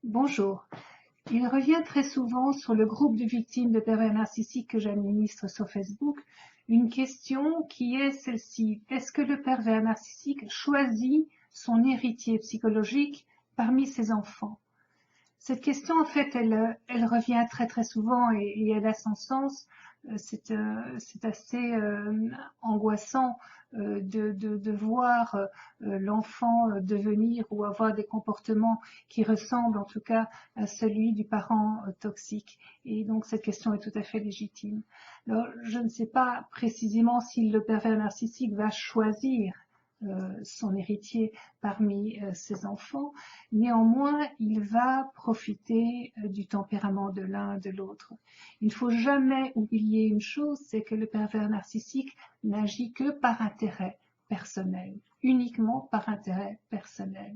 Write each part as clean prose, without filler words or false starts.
Bonjour. Il revient très souvent sur le groupe de victimes de pervers narcissiques que j'administre sur Facebook, une question qui est celle-ci. Est-ce que le pervers narcissique choisit son héritier psychologique parmi ses enfants? Cette question, en fait, elle revient très très souvent et elle a son sens. C'est assez angoissant de voir l'enfant devenir ou avoir des comportements qui ressemblent en tout cas à celui du parent toxique. Et donc cette question est tout à fait légitime. Alors, je ne sais pas précisément si le pervers narcissique va choisir son héritier parmi ses enfants. Néanmoins, il va profiter du tempérament de l'un de l'autre. Il ne faut jamais oublier une chose, c'est que le pervers narcissique n'agit que par intérêt personnel, uniquement par intérêt personnel.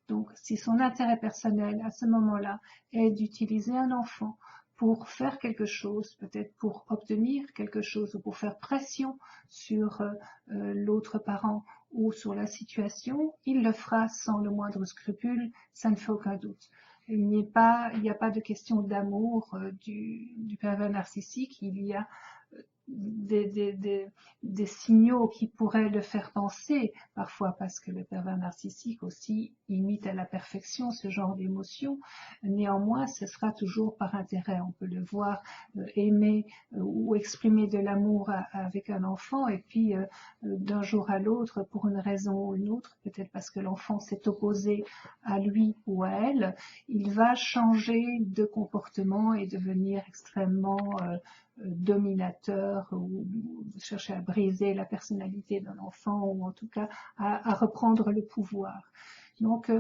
Donc, si son intérêt personnel à ce moment-là est d'utiliser un enfant pour faire quelque chose, peut-être pour obtenir quelque chose ou pour faire pression sur l'autre parent ou sur la situation, il le fera sans le moindre scrupule, ça ne fait aucun doute. Il n'y a pas de question d'amour du pervers narcissique, il y a des, des, des, des signaux qui pourraient le faire penser, parfois parce que le pervers narcissique aussi imite à la perfection ce genre d'émotion. Néanmoins, ce sera toujours par intérêt. On peut le voir aimer ou exprimer de l'amour avec un enfant et puis d'un jour à l'autre, pour une raison ou une autre, peut-être parce que l'enfant s'est opposé à lui ou à elle, il va changer de comportement et devenir extrêmement dominateur ou chercher à briser la personnalité d'un enfant ou en tout cas à reprendre le pouvoir. Donc,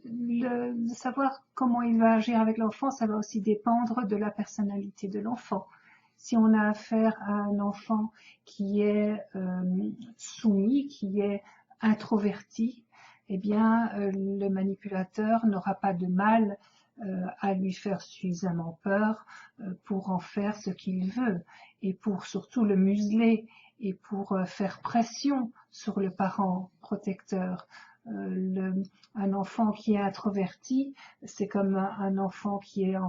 de savoir comment il va agir avec l'enfant, ça va aussi dépendre de la personnalité de l'enfant. Si on a affaire à un enfant qui est soumis, qui est introverti, eh bien, le manipulateur n'aura pas de mal à lui faire suffisamment peur pour en faire ce qu'il veut et pour surtout le museler et pour faire pression sur le parent protecteur. Un enfant qui est introverti, c'est comme un enfant qui est un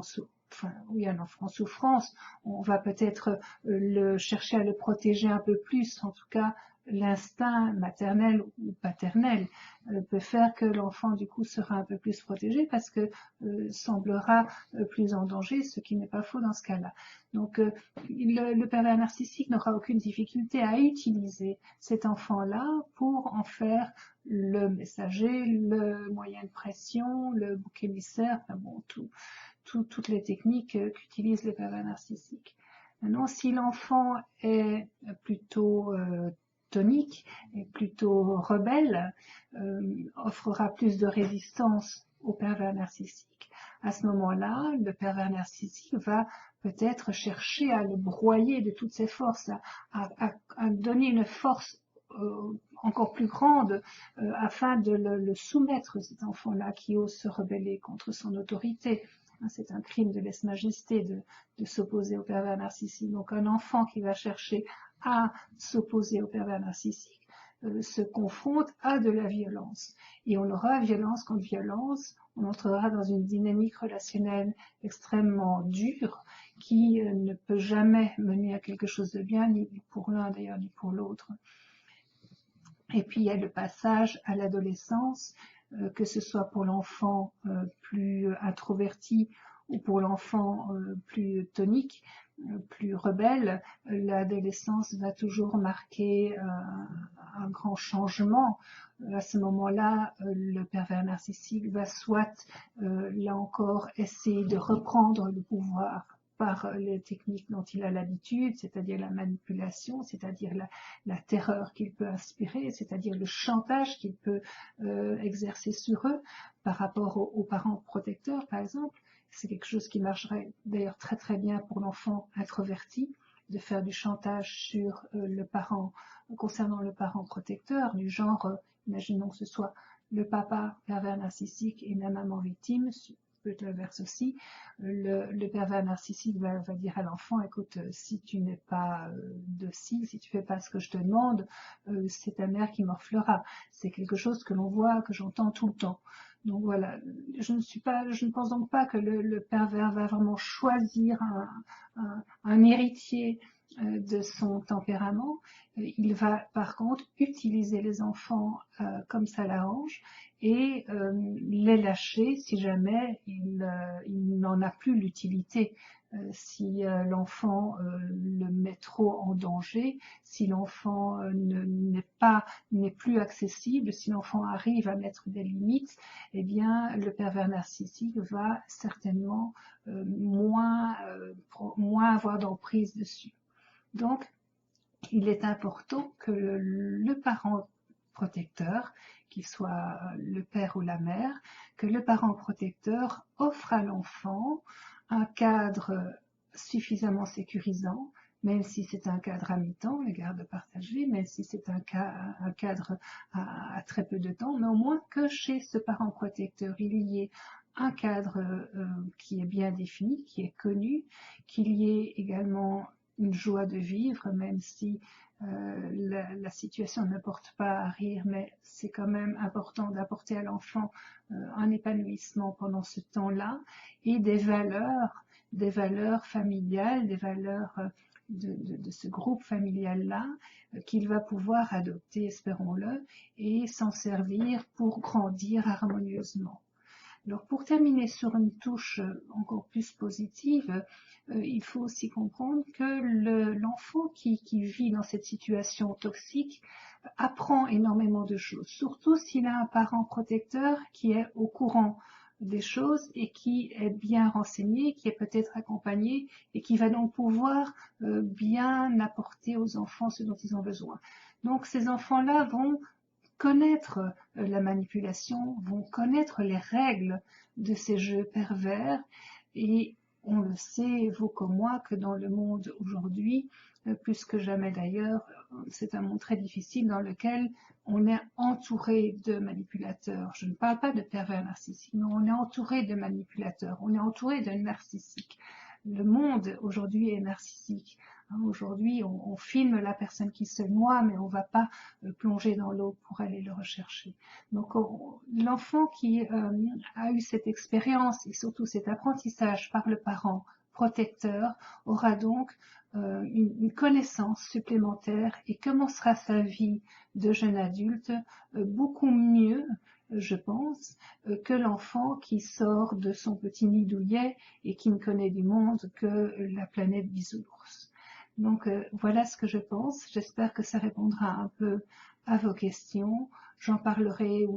enfant en souffrance. On va peut-être le chercher à le protéger un peu plus, en tout cas l'instinct maternel ou paternel peut faire que l'enfant du coup sera un peu plus protégé parce que semblera plus en danger, ce qui n'est pas faux dans ce cas-là. Donc le pervers narcissique n'aura aucune difficulté à utiliser cet enfant-là pour en faire le messager, le moyen de pression, le bouc émissaire, enfin bon, toutes les techniques qu'utilisent les pervers narcissiques. Maintenant, si l'enfant est plutôt tonique et plutôt rebelle, offrira plus de résistance au pervers narcissique. À ce moment-là, le pervers narcissique va peut-être chercher à le broyer de toutes ses forces, à donner une force encore plus grande afin de le soumettre, cet enfant-là qui ose se rebeller contre son autorité. C'est un crime de lèse-majesté de s'opposer au pervers narcissique. Donc un enfant qui va chercher à s'opposer au pervers narcissique se confronte à de la violence. Et on aura violence contre violence, on entrera dans une dynamique relationnelle extrêmement dure qui ne peut jamais mener à quelque chose de bien, ni pour l'un d'ailleurs, ni pour l'autre. Et puis il y a le passage à l'adolescence, que ce soit pour l'enfant plus introverti ou pour l'enfant plus tonique, plus rebelle, l'adolescence va toujours marquer un grand changement. À ce moment-là, le pervers narcissique va soit, là encore, essayer de reprendre le pouvoir par les techniques dont il a l'habitude, c'est-à-dire la manipulation, c'est-à-dire la terreur qu'il peut inspirer, c'est-à-dire le chantage qu'il peut exercer sur eux par rapport aux parents protecteurs, par exemple. C'est quelque chose qui marcherait d'ailleurs très très bien pour l'enfant introverti, de faire du chantage sur le parent, concernant le parent protecteur, du genre, imaginons que ce soit le papa pervers narcissique et la maman victime, peut être l'inverse aussi. Le pervers narcissique va dire à l'enfant, écoute, si tu n'es pas docile, si tu fais pas ce que je te demande, c'est ta mère qui morflera. C'est quelque chose que l'on voit, que j'entends tout le temps. Donc voilà, je ne pense donc pas que le pervers va vraiment choisir un héritier de son tempérament. Il va par contre utiliser les enfants comme ça l'arrange et les lâcher si jamais il n'en a plus l'utilité. Si l'enfant le met trop en danger, si l'enfant n'est plus accessible, si l'enfant arrive à mettre des limites, eh bien le pervers narcissique va certainement moins avoir d'emprise dessus. Donc, il est important que le parent protecteur, qu'il soit le père ou la mère, que le parent protecteur offre à l'enfant un cadre suffisamment sécurisant, même si c'est un cadre à mi-temps, la garde partagée, même si c'est un cadre à très peu de temps, mais au moins que chez ce parent protecteur, il y ait un cadre qui est bien défini, qui est connu, qu'il y ait également une joie de vivre, même si la situation ne porte pas à rire, mais c'est quand même important d'apporter à l'enfant un épanouissement pendant ce temps-là, et des valeurs familiales, des valeurs de ce groupe familial-là qu'il va pouvoir adopter, espérons-le, et s'en servir pour grandir harmonieusement. Alors pour terminer sur une touche encore plus positive, il faut aussi comprendre que l'enfant qui vit dans cette situation toxique apprend énormément de choses, surtout s'il a un parent protecteur qui est au courant des choses et qui est bien renseigné, qui est peut-être accompagné et qui va donc pouvoir bien apporter aux enfants ce dont ils ont besoin. Donc ces enfants-là vont connaître la manipulation, vont connaître les règles de ces jeux pervers, et on le sait, vous comme moi, que dans le monde aujourd'hui, plus que jamais d'ailleurs, c'est un monde très difficile dans lequel on est entouré de manipulateurs. Je ne parle pas de pervers narcissiques, mais on est entouré de manipulateurs, on est entouré de narcissiques. Le monde aujourd'hui est narcissique. Aujourd'hui, on filme la personne qui se noie, mais on ne va pas plonger dans l'eau pour aller le rechercher. Donc l'enfant qui a eu cette expérience et surtout cet apprentissage par le parent protecteur aura donc une connaissance supplémentaire et commencera sa vie de jeune adulte beaucoup mieux, je pense, que l'enfant qui sort de son petit nid douillet et qui ne connaît du monde que la planète Bisounours. Donc voilà ce que je pense. J'espère que ça répondra un peu à vos questions. J'en parlerai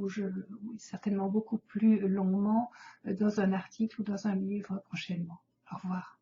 certainement beaucoup plus longuement dans un article ou dans un livre prochainement. Au revoir.